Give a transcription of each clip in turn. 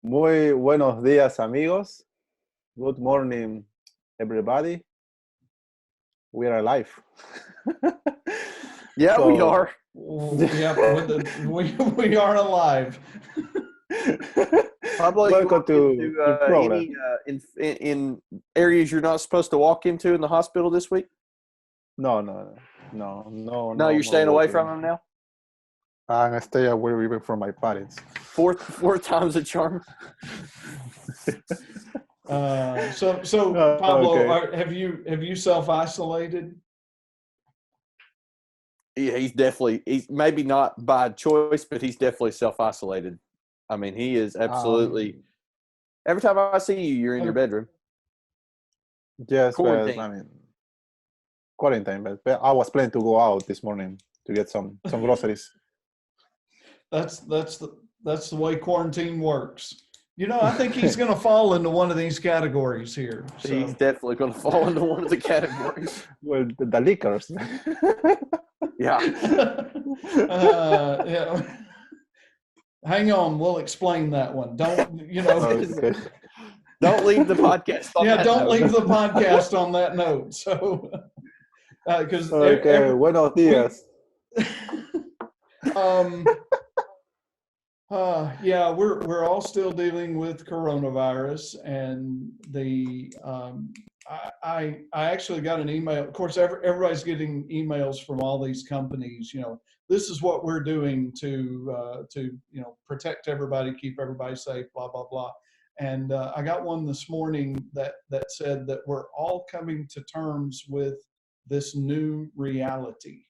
Muy buenos días, amigos. Good morning, everybody. We are alive. Yeah, we So, are. Yep, we are alive. Pablo, you welcome walk into to program. in areas you're not supposed to walk into in the hospital this week? No, No, you're more staying away walking. from them now? And I stay away even from my parents. Fourth time's a charm. So Pablo, Okay. have you self-isolated? Yeah, he's maybe not by choice, but he's definitely self-isolated. I mean, he is absolutely. Every time I see you, you're in your bedroom. Yes, but Quarantine. I mean, quarantine. But I was planning to go out this morning to get some groceries. That's the way quarantine works. You know, I think he's going to fall into one of these categories here. So. He's definitely going to fall into one of the categories. Well, the liquors. Yeah. Yeah. Hang on, we'll explain that one. Don't Okay. Don't leave the podcast on that don't note. leave the podcast on that note. So, because Okay, buenos días. Yeah, we're all still dealing with coronavirus, and I actually got an email. Of course, everybody's getting emails from all these companies. You know, this is what we're doing to protect everybody, keep everybody safe, blah blah blah. And I got one this morning that said that we're all coming to terms with this new reality.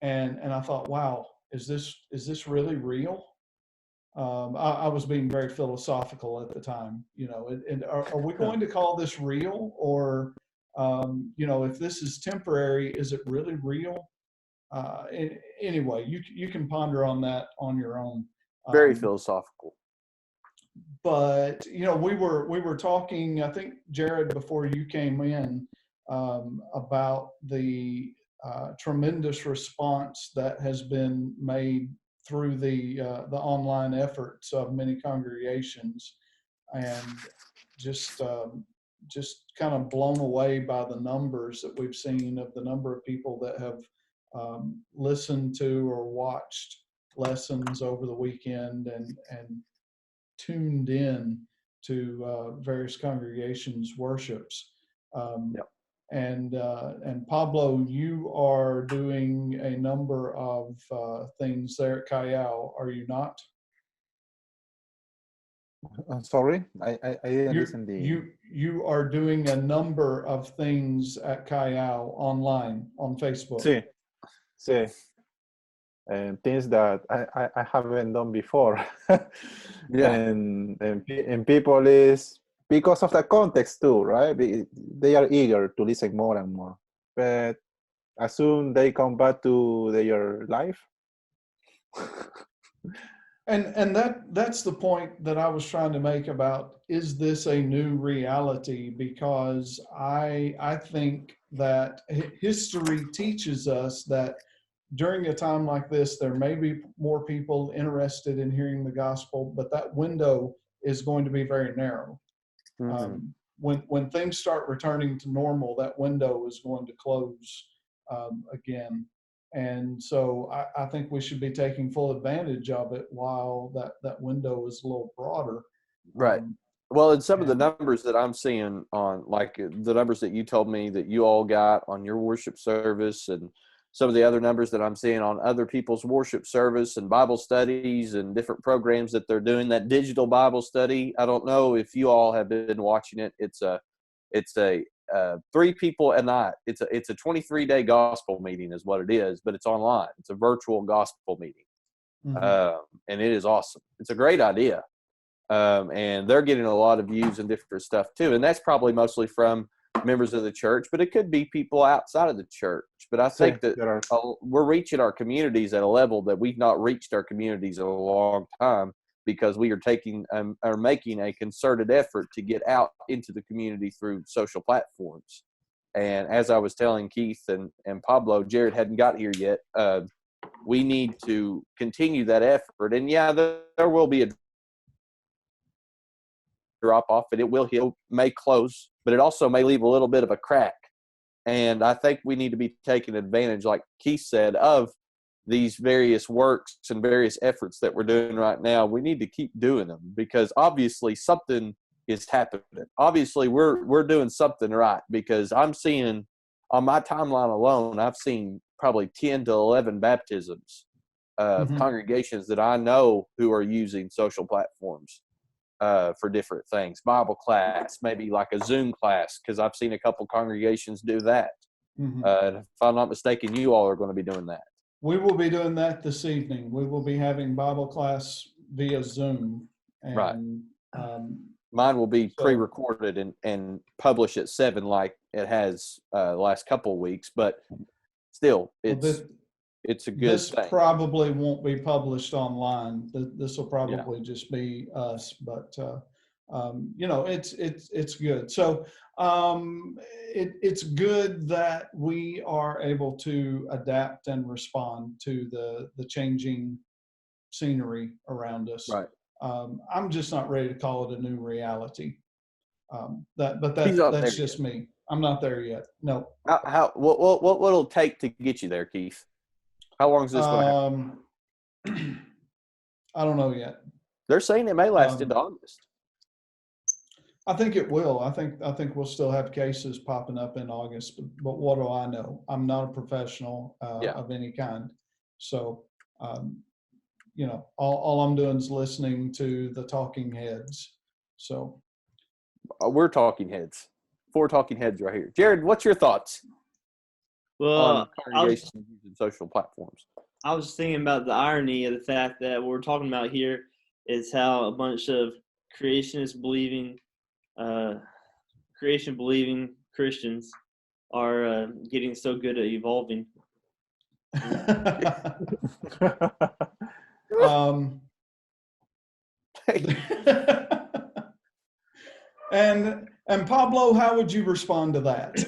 And I thought, wow, is this really real? I was being very philosophical at the time, you know. And are we going to call this real, or if this is temporary, is it really real? Anyway, you can ponder on that on your own. Very philosophical. But we were talking, I think, Jared, before you came in, about the tremendous response that has been made through the online efforts of many congregations, and just kind of blown away by the numbers that we've seen of the number of people that have listened to or watched lessons over the weekend and tuned in to various congregations' worships. Yep. And Pablo, you are doing a number of things there at Callao, are you not? Sorry, I didn't listen. You are doing a number of things at Callao online on Facebook. Sí. And things that I haven't done before. Yeah. And people is because of the context too, right? They are eager to listen more and more. But as soon they come back to their life. And that's the point that I was trying to make about, is this a new reality? Because I think that history teaches us that during a time like this, there may be more people interested in hearing the gospel, but that window is going to be very narrow. Mm-hmm. When things start returning to normal, that window is going to close again. And so I think we should be taking full advantage of it while that window is a little broader. Right. Well, and some of the numbers that I'm seeing on, like the numbers that you told me that you all got on your worship service, and some of the other numbers that I'm seeing on other people's worship service and Bible studies and different programs that they're doing, that digital Bible study. I don't know if you all have been watching it. It's a 3 people a night. It's a 23-day gospel meeting is what it is, but it's online. It's a virtual gospel meeting. Mm-hmm. And it is awesome. It's a great idea. And they're getting a lot of views and different stuff too. And that's probably mostly from members of the church, but it could be people outside of the church. But I think that we're reaching our communities at a level that we've not reached our communities in a long time, because we are making a concerted effort to get out into the community through social platforms. And as I was telling Keith and Pablo, Jared hadn't got here yet. We need to continue that effort. And yeah, there will be a drop off, and it will heal, may close, but it also may leave a little bit of a crack. And I think we need to be taking advantage, like Keith said, of these various works and various efforts that we're doing right now. We need to keep doing them because obviously something is happening. Obviously we're doing something right, because I'm seeing on my timeline alone, I've seen probably 10 to 11 baptisms of congregations that I know who are using social platforms for different things. Bible class, maybe like a Zoom class, because I've seen a couple congregations do that. And if I'm not mistaken, you all are going to be doing that. We will be doing that this evening. We will be having Bible class via Zoom. And, Right. Mine will be so- pre-recorded and published at 7 like it has the last couple of weeks, but still, it's a good This thing. probably won't be published online. This will probably just be us, but you know, it's good. So it's good that we are able to adapt and respond to the changing scenery around us. Right. I'm just not ready to call it a new reality. But He's not that's there just yet. me. I'm not there yet. No. What it'll take to get you there, Keith? How long is this going to happen? I don't know yet. They're saying it may last into August. I think it will. I think we'll still have cases popping up in August, but what do I know? I'm not a professional of any kind. So, you know, all I'm doing is listening to the talking heads. So We're talking heads. 4 talking heads right here. Jared, what's your thoughts on congregations using social platforms? I was thinking about the irony of the fact that what we're talking about here is how a bunch of creation believing Christians are getting so good at evolving. And Pablo, how would you respond to that?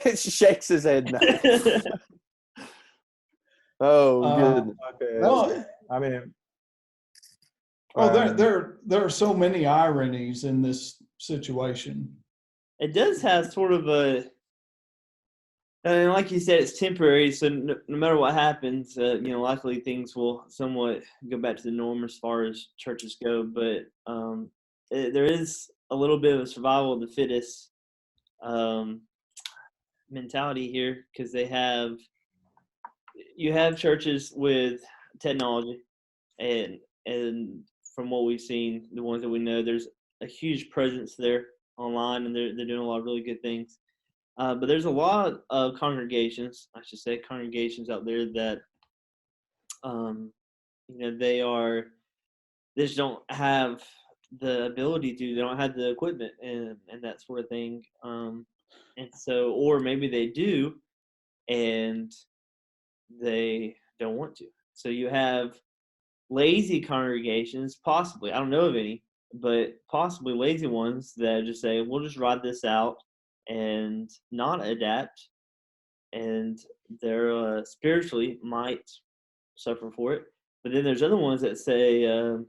He shakes his head no. Oh, goodness. Okay. Well, I mean, there are so many ironies in this situation. It does have sort of a, and like you said, it's temporary. So no matter what happens, you know, likely things will somewhat go back to the norm as far as churches go. But there is a little bit of a survival of the fittest mentality here, because you have churches with technology, and from what we've seen, the ones that we know, there's a huge presence there online, and they're doing a lot of really good things. But there's a lot of congregations out there that, you know, they just don't have the ability to, they don't have the equipment and that sort of thing. And so, or maybe they do, and they don't want to. So you have lazy congregations, possibly, I don't know of any, but possibly lazy ones that just say, we'll just ride this out and not adapt, and they're spiritually might suffer for it. But then there's other ones that say, you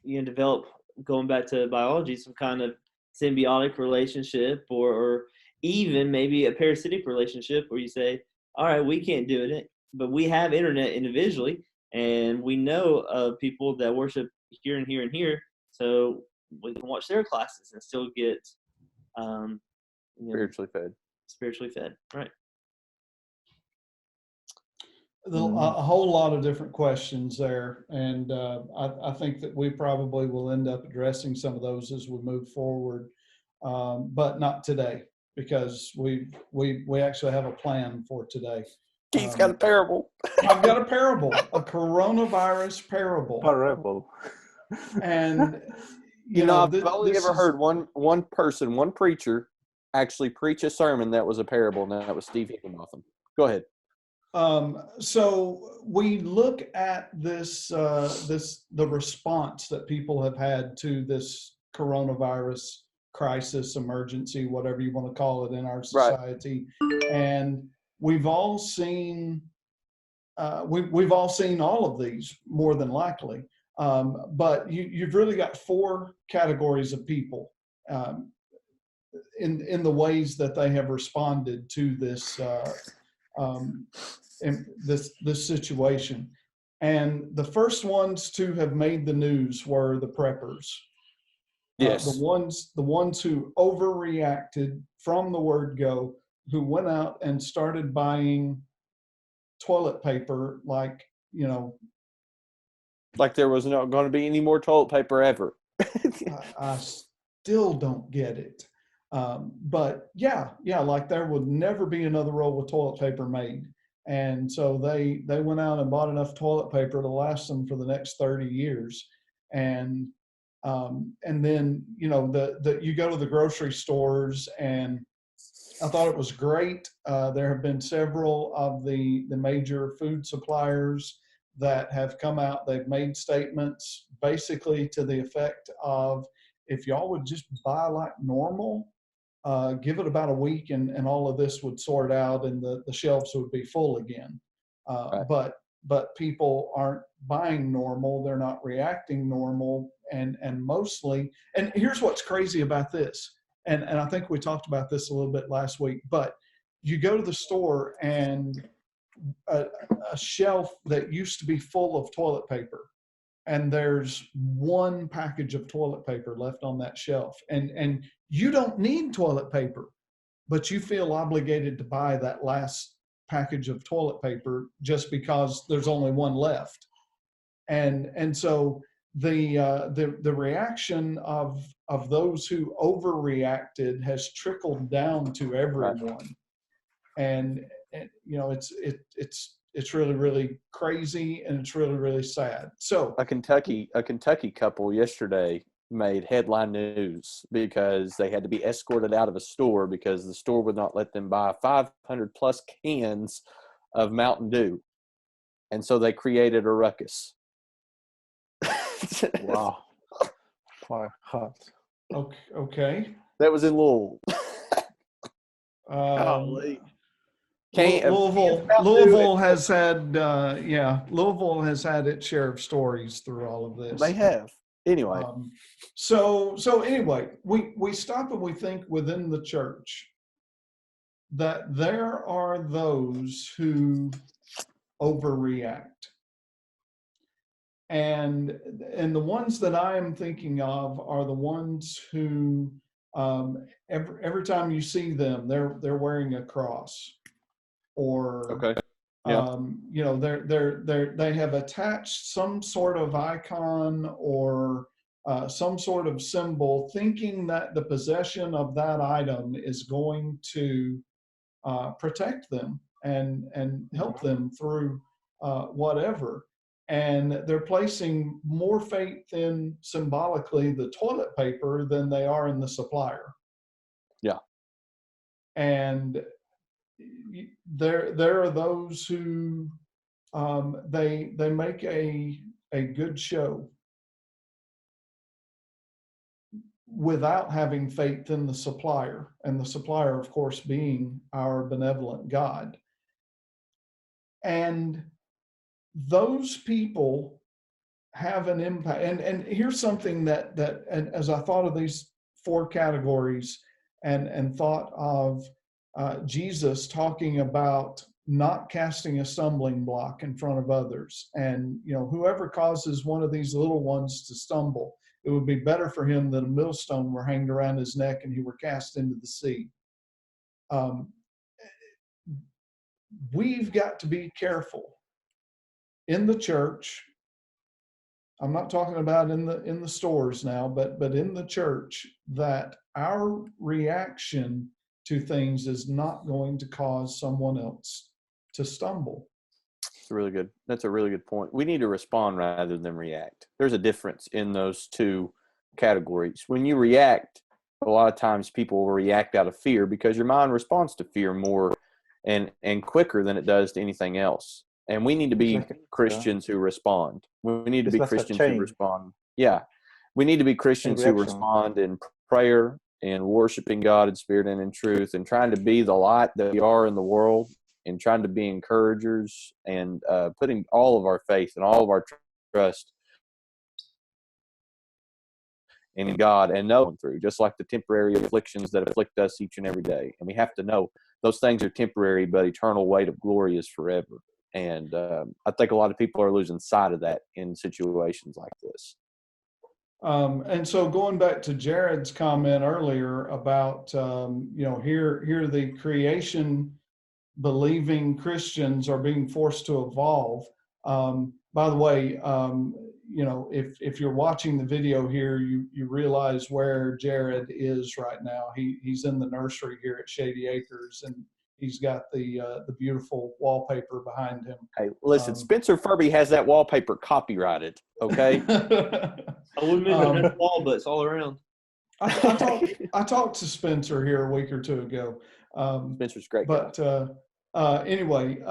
know, develop, going back to biology, some kind of symbiotic relationship, or even maybe a parasitic relationship where you say, all right, we can't do it, but we have internet individually, and we know of people that worship here and here and here, so we can watch their classes and still get you know, spiritually fed, right? A whole lot of different questions there, and I think that we probably will end up addressing some of those as we move forward, but not today, because we actually have a plan for today. He's got a parable. I've got a parable, a coronavirus parable. parable. And you know, I've only ever heard one person, one preacher, actually preach a sermon that was a parable, and that was Steve Higginbotham. Go ahead. So we look at this, the response that people have had to this coronavirus crisis, emergency, whatever you want to call it in our society. Right. And we've all seen all of these, more than likely. But you've really got 4 categories of people in the ways that they have responded to this in this situation. And the first ones to have made the news were the preppers. Yes. The ones who overreacted from the word go, who went out and started buying toilet paper like there was not going to be any more toilet paper ever. I still don't get it. But yeah, like there would never be another roll of toilet paper made. And so they went out and bought enough toilet paper to last them for the next 30 years. And then, you go to the grocery stores, and I thought it was great. There have been several of the major food suppliers that have come out. They've made statements basically to the effect of, if y'all would just buy like normal, give it about a week and all of this would sort out and the shelves would be full again. Right. But people aren't buying normal. They're not reacting normal. And mostly, and here's what's crazy about this. And I think we talked about this a little bit last week, but you go to the store and a shelf that used to be full of toilet paper, and there's 1 package of toilet paper left on that shelf. And you don't need toilet paper, but you feel obligated to buy that last package of toilet paper just because there's only 1 left. And so the reaction of those who overreacted has trickled down to everyone. And it's really, really crazy, and it's really, really sad. So a Kentucky couple yesterday made headline news because they had to be escorted out of a store because the store would not let them buy 500 plus cans of Mountain Dew. And so they created a ruckus. Wow. Quite hot. Okay. That was in Louisville. Louisville has had Louisville has had its share of stories through all of this. They have. Anyway. So anyway, we stop and we think within the church that there are those who overreact. And the ones that I am thinking of are the ones who every time you see them, they're wearing a cross, or okay. Yeah. They have attached some sort of icon or some sort of symbol, thinking that the possession of that item is going to protect them and help them through whatever. And they're placing more faith in, symbolically, the toilet paper than they are in the supplier. Yeah. And there are those who they make a good show without having faith in the supplier, and the supplier, of course, being our benevolent God. And those people have an impact. And here's something that and as I thought of these 4 categories and thought of Jesus talking about not casting a stumbling block in front of others. And, whoever causes one of these little ones to stumble, it would be better for him that a millstone were hanged around his neck and he were cast into the sea. We've got to be careful in the church. I'm not talking about in the stores now, but in the church, that our reaction to things is not going to cause someone else to stumble. That's a really good point. We need to respond rather than react. There's a difference in those 2 categories. When you react, a lot of times people will react out of fear because your mind responds to fear more and quicker than it does to anything else. And we need to be Christians who respond. We need to be Christians who respond. Yeah. We need to be Christians who respond in prayer and worshiping God in spirit and in truth, and trying to be the light that we are in the world, and trying to be encouragers, and putting all of our faith and all of our trust in God and know through, just like the temporary afflictions that afflict us each and every day. And we have to know those things are temporary, but eternal weight of glory is forever. And I think a lot of people are losing sight of that in situations like this. And so going back to Jared's comment earlier about, here the creation believing Christians are being forced to evolve. By the way, if you're watching the video here, you realize where Jared is right now. He's in the nursery here at Shady Acres, and he's got the beautiful wallpaper behind him. Hey, listen, Spencer Furby has that wallpaper copyrighted, okay? I wouldn't mention that wall, but it's all around. I talked to Spencer here a week or two ago. Spencer's great. But anyway,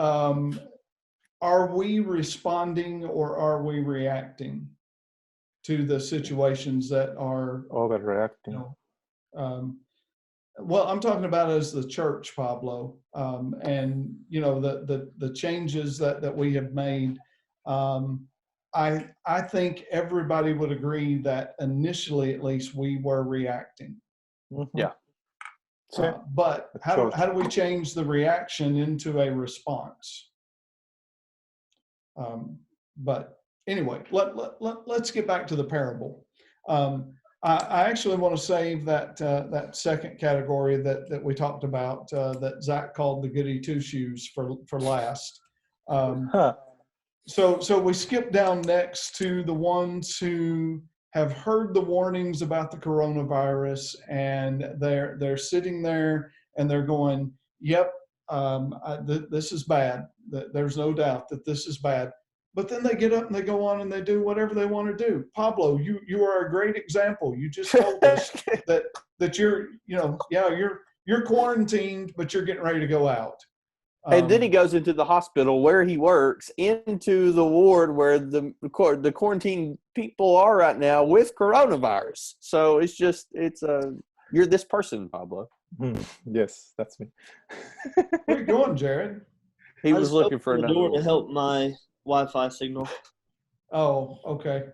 are we responding or are we reacting to the situations that are overreacting? Well, I'm talking about as the church, Pablo, and the changes that we have made. I think everybody would agree that initially, at least, we were reacting. Mm-hmm. Yeah. But how do we change the reaction into a response? But anyway, let's get back to the parable. I actually want to save that second category that we talked about, that Zach called the goody two shoes, for last. So we skip down next to the ones who have heard the warnings about the coronavirus, and they're sitting there and they're going, "Yep, this is bad. There's no doubt that this is bad." But then they get up and they go on and they do whatever they want to do. Pablo, you are a great example. You just told us that you're quarantined, but you're getting ready to go out. And then he goes into the hospital where he works, into the ward where the quarantine people are right now with coronavirus. So you're this person, Pablo. Yes, that's me. Where are you going, Jared? He was looking for another door to help my Wi-Fi signal. Oh, okay.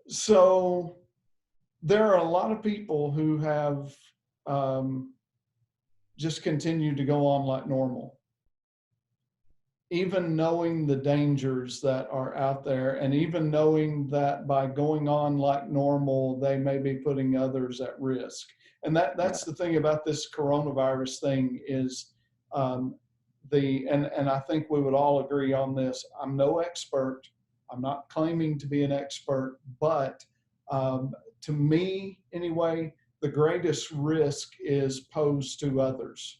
So there are a lot of people who have just continued to go on like normal, even knowing the dangers that are out there, and even knowing that by going on like normal, they may be putting others at risk. And that's the thing about this coronavirus thing is, and I think we would all agree on this. I'm no expert. I'm not claiming to be an expert, but to me anyway, the greatest risk is posed to others,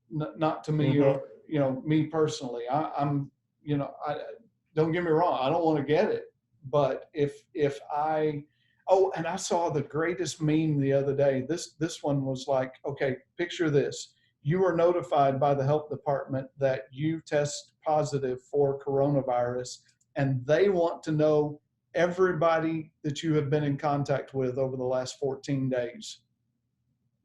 not to me, Mm-hmm. or me personally. I'm don't get me wrong, I don't want to get it, but if I and I saw the greatest meme the other day. This one was like, okay, picture this. You are notified by the health department that you test positive for coronavirus, and they want to know everybody that you have been in contact with over the last 14 days.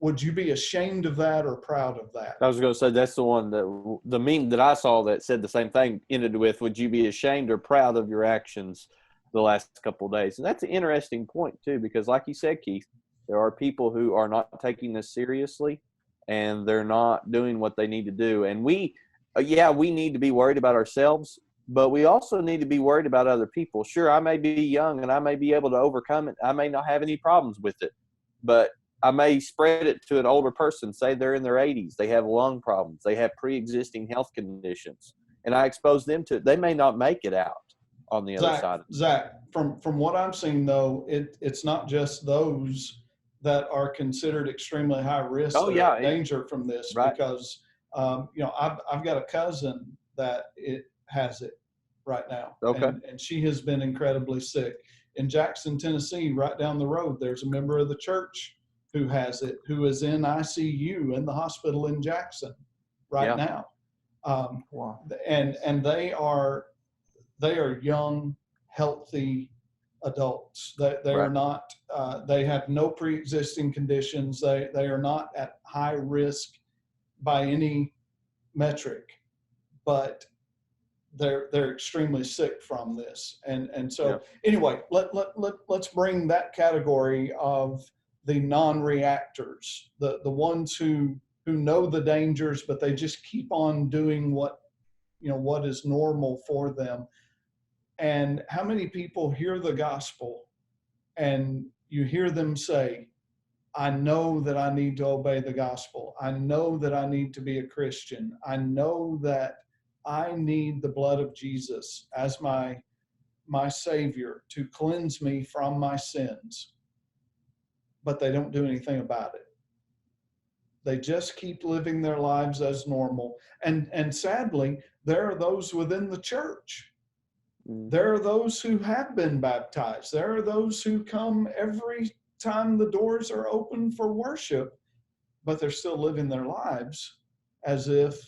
Would you be ashamed of that or proud of that? I was going to say, that's the one that the meme that I saw that said the same thing ended with, would you be ashamed or proud of your actions the last couple of days? And that's an interesting point too, because like you said, Keith, there are people who are not taking this seriously and they're not doing what they need to do. And we need to be worried about ourselves, but we also need to be worried about other people. Sure, I may be young and I may be able to overcome it. I may not have any problems with it, but I may spread it to an older person, say they're in their 80s, they have lung problems, they have pre-existing health conditions, and I expose them to it. They may not make it out on the other side. Zach, from what I'm seeing though, it's not just those that are considered extremely high risk danger from this, right? Because I've got a cousin that it has it right now, and she has been incredibly sick. In Jackson, Tennessee, right down the road, there's a member of the church who has it, who is in ICU in the hospital in Jackson right now. Wow. And they are young, healthy adults. They are not, they have no pre-existing conditions. They are not at high risk by any metric, but they're extremely sick from this. And so anyway, let's bring that category of the non-reactors, the ones who know the dangers, but they just keep on doing what is normal for them. And how many people hear the gospel and you hear them say, I know that I need to obey the gospel. I know that I need to be a Christian. I know that I need the blood of Jesus as my Savior to cleanse me from my sins. But they don't do anything about it. They just keep living their lives as normal. And sadly, there are those within the church. There are those who have been baptized. There are those who come every time the doors are open for worship, but they're still living their lives as if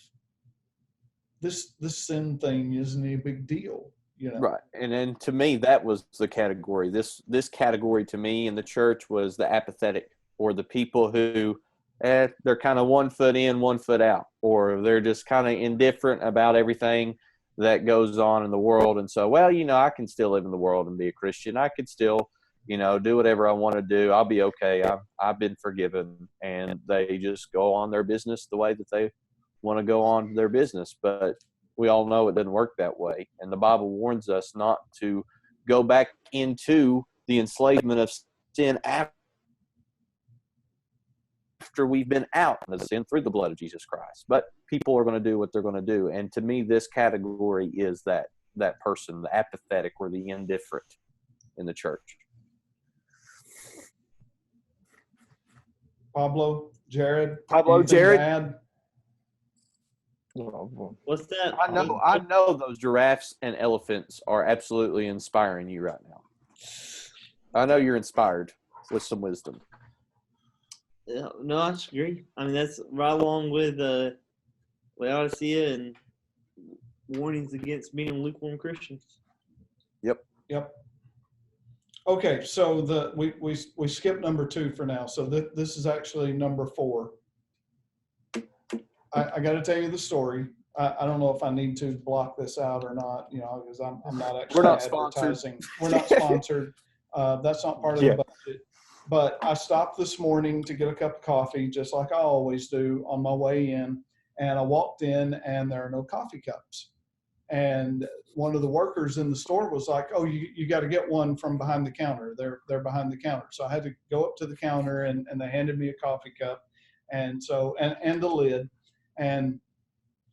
this sin thing isn't a big deal. Right. And then to me, that was the category. This category to me in the church was the apathetic, or the people who they're kind of 1 foot in, 1 foot out, or they're just kind of indifferent about everything that goes on in the world. And so, well, I can still live in the world and be a Christian. I could still, do whatever I want to do. I'll be okay. I've been forgiven. And they just go on their business the way that they want to go on their business. But we all know it doesn't work that way. And the Bible warns us not to go back into the enslavement of sin after we've been out of sin through the blood of Jesus Christ. But people are going to do what they're going to do. And to me, this category is that person, the apathetic or the indifferent in the church. Pablo, Jared. What's that? I know those giraffes and elephants are absolutely inspiring you right now. I know you're inspired with some wisdom. No, I disagree. I mean, that's right along with Laodicea and warnings against being lukewarm Christians. Yep. Okay, so we skipped number 2 for now. So this is actually number 4. I got to tell you the story. I don't know if I need to block this out or not, because I'm not actually advertising. We're not sponsored. That's not part of the budget. But I stopped this morning to get a cup of coffee, just like I always do on my way in. And I walked in, and there are no coffee cups. And one of the workers in the store was like, "Oh, you got to get one from behind the counter. They're behind the counter." So I had to go up to the counter, and they handed me a coffee cup, and a lid. And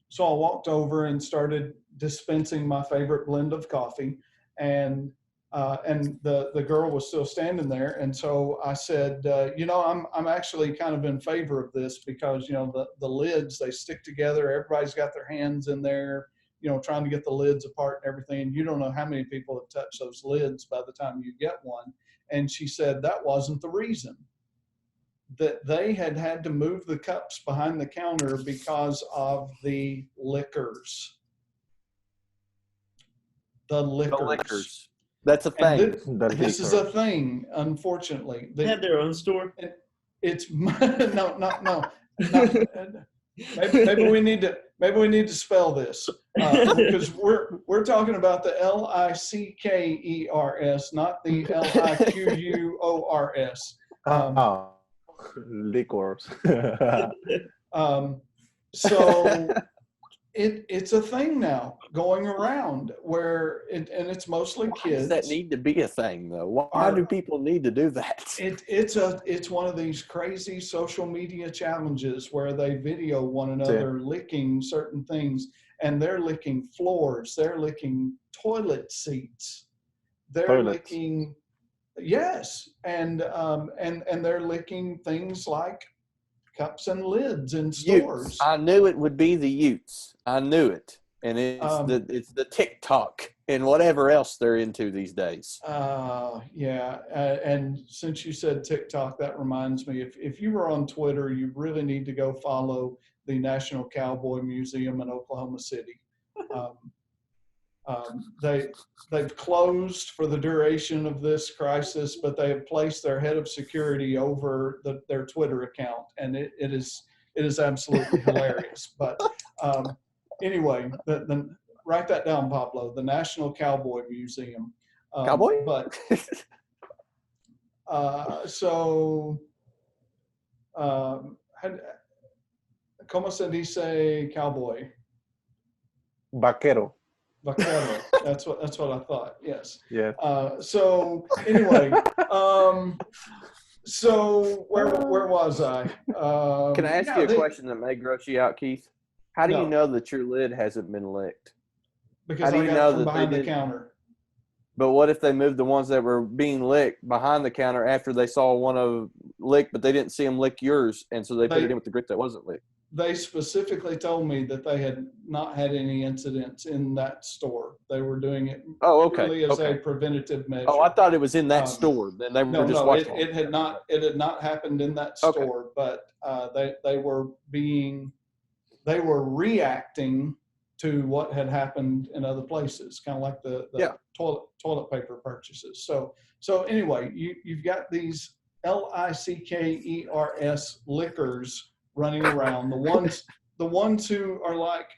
so I walked over and started dispensing my favorite blend of coffee, and the girl was still standing there. And so I said, I'm actually kind of in favor of this because, the lids, they stick together. Everybody's got their hands in there, trying to get the lids apart and everything. And you don't know how many people have touched those lids by the time you get one. And she said that wasn't the reason. That they had to move the cups behind the counter because of the liquors. The liquors. That's a thing. This is a thing, unfortunately. They have their own store. It's no. Maybe we need to spell this because we're talking about the Lickers, not the Liquors. Liquors. So it's a thing now going around where it's mostly kids. Why does that need to be a thing though? Why do people need to do that? It's one of these crazy social media challenges where they video one another licking certain things, and they're licking floors, they're licking toilet seats, they're licking and they're licking things like cups and lids in stores. Utes. I knew it would be the Utes. I knew it. And it's the TikTok and whatever else they're into these days. And since you said TikTok, that reminds me, if you were on Twitter, you really need to go follow the National Cowboy Museum in Oklahoma City. They've closed for the duration of this crisis, but they have placed their head of security over their Twitter account, and it is absolutely hilarious. But anyway, write that down, Pablo. The National Cowboy Museum. Cowboy? But so, ¿cómo se dice cowboy? Vaquero. Vaquero. That's what I thought. Yes. Yeah. So anyway, so where was I? Can I ask you a question that may gross you out, Keith? How do you No. know that your lid hasn't been licked? Because How do I you got know it from that they behind the didn't- counter. But what if they moved the ones that were being licked behind the counter after they saw one of licked, but they didn't see them lick yours, and so they put it in with the grit that wasn't licked? They specifically told me that they had not had any incidents in that store. They were doing it purely as a preventative measure. Oh, I thought it was in that store. Then they were just watching. It had not. It had not happened in that store, but they were reacting to what had happened in other places, kind of like the toilet paper purchases. So anyway, you've got these lickers lickers running around. The ones who are like,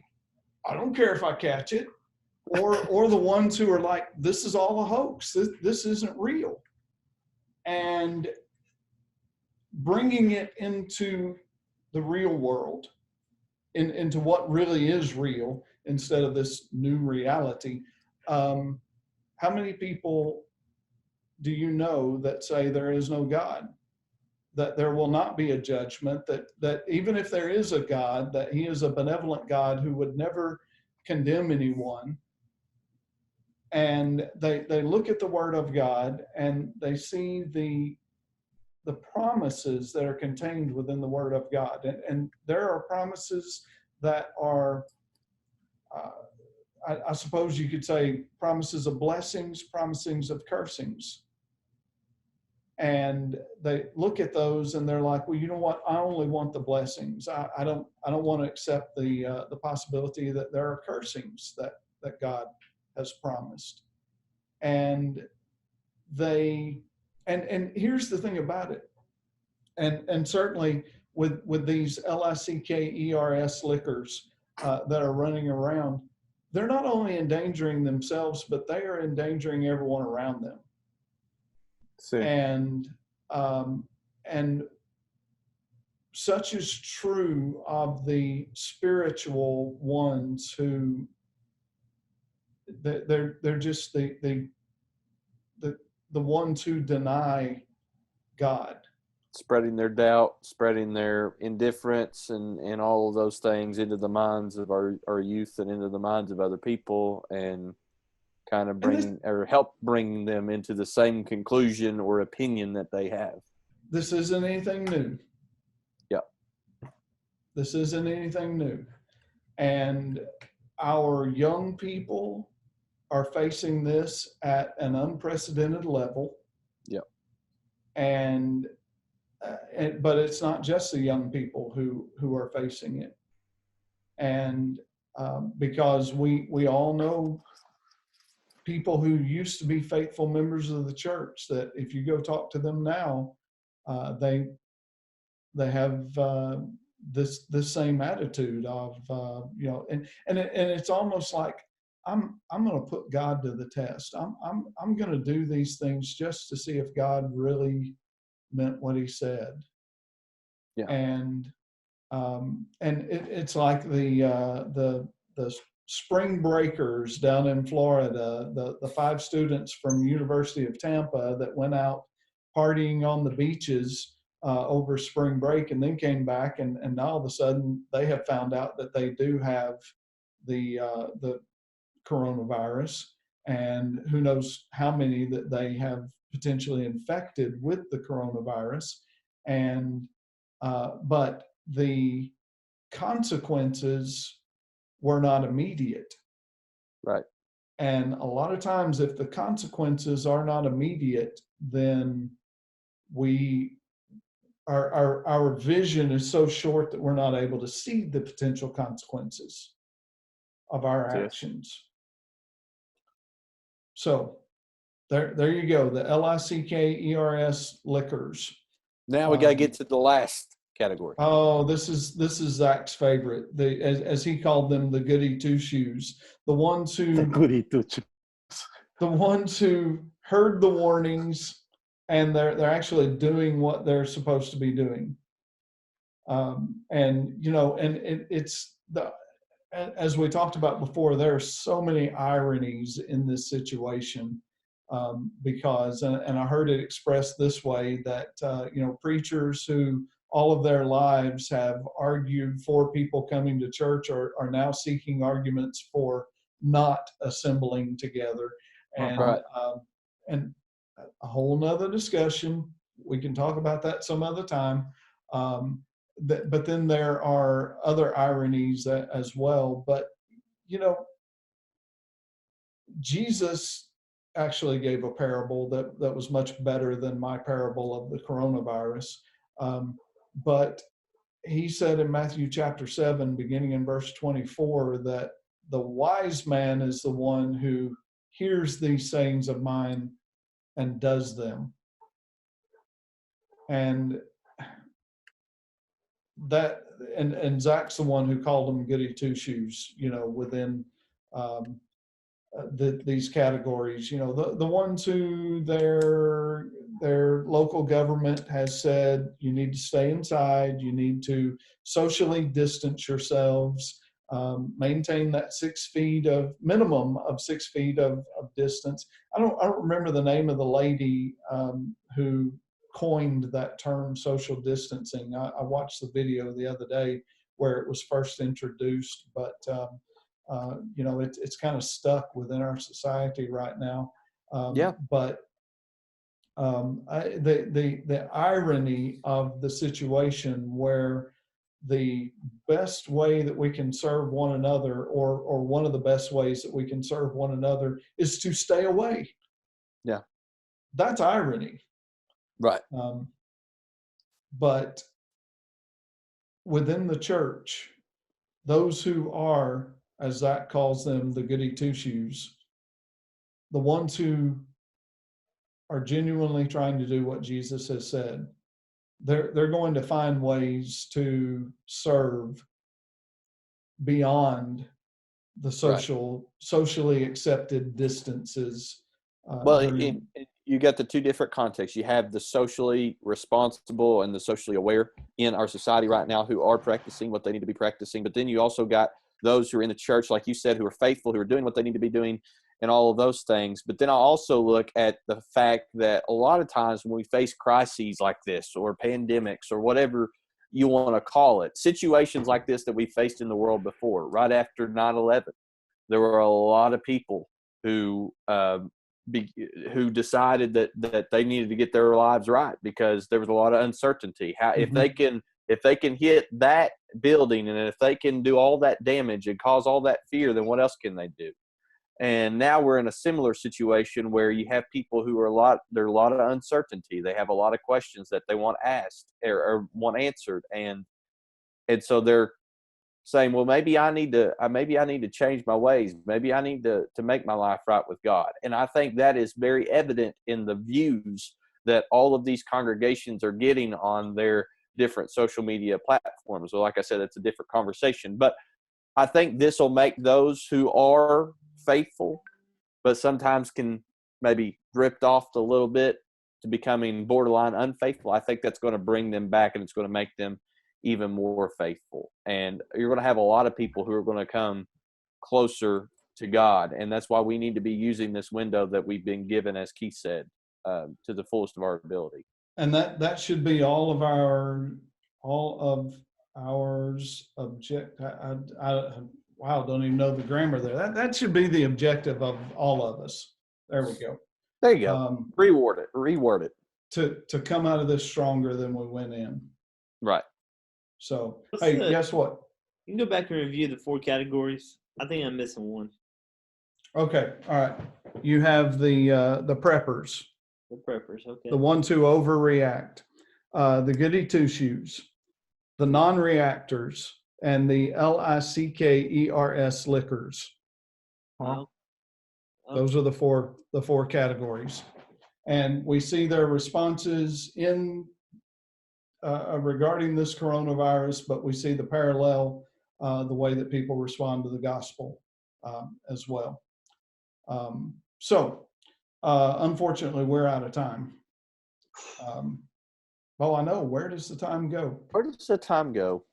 I don't care if I catch it, or the ones who are like, this is all a hoax. This isn't real. And bringing it into the real world, into what really is real instead of this new reality. How many people do you know that say there is no God? That there will not be a judgment, that even if there is a God, that he is a benevolent God who would never condemn anyone. And they look at the word of God and they see the promises that are contained within the word of God. And there are promises that are, I suppose you could say, promises of blessings, promises of cursings. And they look at those and they're like, well, you know what? I only want the blessings. I don't want to accept the possibility that there are cursings that God has promised. And and here's the thing about it. And certainly with these lickers lickers that are running around, they're not only endangering themselves, but they are endangering everyone around them. Sí. And such is true of the spiritual ones who they're just the ones who deny God, spreading their doubt, spreading their indifference, and all of those things into the minds of our youth and into the minds of other people, and kind of help bring them into the same conclusion or opinion that they have. This isn't anything new. Yeah. This isn't anything new. And our young people are facing this at an unprecedented level. Yeah. But it's not just the young people who are facing it. And because we all know people who used to be faithful members of the church, that if you go talk to them now, they have this same attitude of and it's almost like I'm going to put God to the test. I'm going to do these things just to see if God really meant what he said. Yeah. And it's like the spring breakers down in Florida, the 5 students from University of Tampa that went out partying on the beaches over spring break, and then came back, and now all of a sudden they have found out that they do have the coronavirus, and who knows how many that they have potentially infected with the coronavirus. And but the consequences were not immediate. Right. And a lot of times, if the consequences are not immediate, then our vision is so short that we're not able to see the potential consequences of our actions. So there you go, the lickers lickers. Now we got to get to the last category? Oh, this is Zach's favorite. As he called them, the goody two shoes. The ones who Goody two shoes. the ones who heard the warnings and they're actually doing what they're supposed to be doing. And it's as we talked about before, there are so many ironies in this situation, because and I heard it expressed this way that preachers who all of their lives have argued for people coming to church are now seeking arguments for not assembling together, and Right. and a whole nother discussion. We can talk about that some other time. But then there are other ironies as well. But, Jesus actually gave a parable that was much better than my parable of the coronavirus. But he said in Matthew chapter 7, beginning in verse 24, that the wise man is the one who hears these sayings of mine and does them. And that and Zach's the one who called them goody two shoes, within these categories. The ones who their local government has said you need to stay inside, you need to socially distance yourselves, maintain that 6 feet of minimum of 6 feet of distance. I don't remember the name of the lady who coined that term, social distancing. I watched the video the other day where it was first introduced, but it's kind of stuck within our society right now. But the irony of the situation where the best way that we can serve one another, or one of the best ways that we can serve one another, is to stay away. Yeah, that's irony. Right. But within the church, those who are, as Zach calls them, the goody two shoes, the ones who are genuinely trying to do what Jesus has said, they're going to find ways to serve beyond the socially accepted distances. You got the two different contexts. You have the socially responsible and the socially aware in our society right now who are practicing what they need to be practicing. But then you also got those who are in the church, like you said, who are faithful, who are doing what they need to be doing, and all of those things. But then I also look at the fact that a lot of times when we face crises like this, or pandemics, or whatever you want to call it, situations like this that we faced in the world before, right after 9/11, there were a lot of people who decided that they needed to get their lives right because there was a lot of uncertainty. If they can hit that building, and if they can do all that damage and cause all that fear, then what else can they do? And now we're in a similar situation where you have people who are there's a lot of uncertainty. They have a lot of questions that they want asked or want answered, and so they're saying, well, maybe I need to change my ways. Maybe I need to make my life right with God. And I think that is very evident in the views that all of these congregations are getting on their different social media platforms. So like I said, it's a different conversation. But I think this will make those who are faithful, but sometimes can maybe drift off a little bit to becoming borderline unfaithful. I think that's going to bring them back, and it's going to make them even more faithful. And you're going to have a lot of people who are going to come closer to God. And that's why we need to be using this window that we've been given, as Keith said, to the fullest of our ability. And that should be all of ours object. Wow, don't even know the grammar there. That should be the objective of all of us. There we go. There you go. Reword it. To come out of this stronger than we went in. Right. So, guess what? You can go back and review the 4 categories. I think I'm missing one. Okay. All right. You have the preppers. The preppers, okay. The ones who overreact. The goody two shoes. The non-reactors. And the lickers lickers. Oh. Those are the four categories. And we see their responses in regarding this coronavirus, but we see the parallel, the way that people respond to the gospel as well. Unfortunately, we're out of time. I know. Where does the time go? Where does the time go?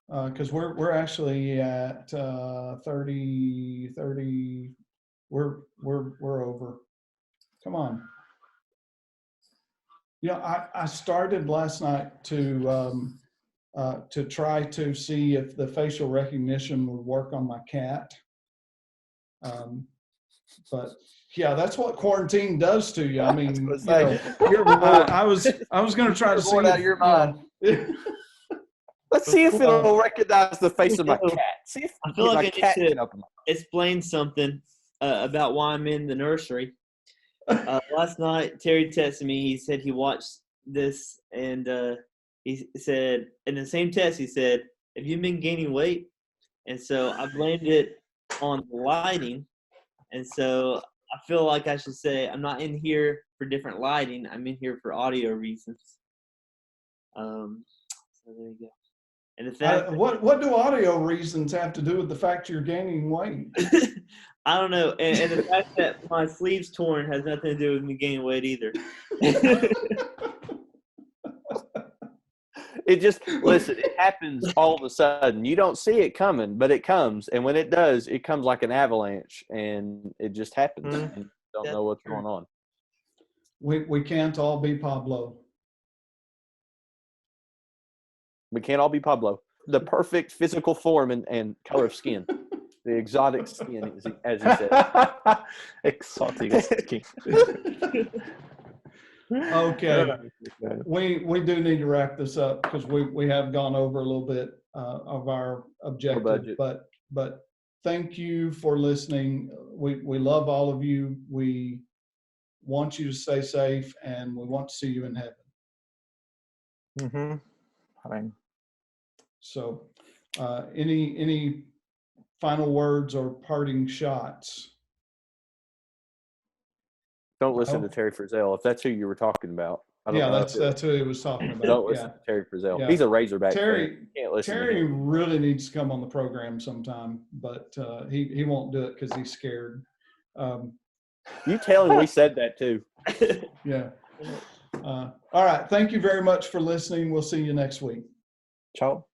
Because we're actually at 30. We're over. Come on. I started last night to try to see if the facial recognition would work on my cat. But yeah, that's what quarantine does to you. I mean, I was going to try to see out of your mind. Let's see if it'll recognize the face of my cat. See if I feel like my I cat need can to open my explain something about why I'm in the nursery. Last night, Terry texted me. He said he watched this, and he said, in the same text, he said, "Have you been gaining weight?" And so I blamed it on the lighting. And so I feel like I should say I'm not in here for different lighting. I'm in here for audio reasons. So there you go. And the fact what do audio reasons have to do with the fact you're gaining weight? I don't know. And the fact that my sleeve's torn has nothing to do with me gaining weight either. It just, listen, it happens all of a sudden. You don't see it coming, but it comes. And when it does, it comes like an avalanche, and it just happens. And you don't know what's going on. We can't all be Pablo. We can't all be Pablo. The perfect physical form and color of skin. The exotic skin, as he said. Exotic skin. Okay. We do need to wrap this up because we have gone over a little bit of our objective. But thank you for listening. We love all of you. We want you to stay safe, and we want to see you in heaven. Amen. So, any final words or parting shots? Don't listen to Terry Frizzell if that's who you were talking about. I don't know that's who he was talking about. Don't listen to Terry Frizzell. Yeah. He's a Razorback fan. Terry, You can't listen to Terry him. really needs to come on the program sometime, but he won't do it because he's scared. You tell him we said that too. Yeah. All right. Thank you very much for listening. We'll see you next week. Ciao.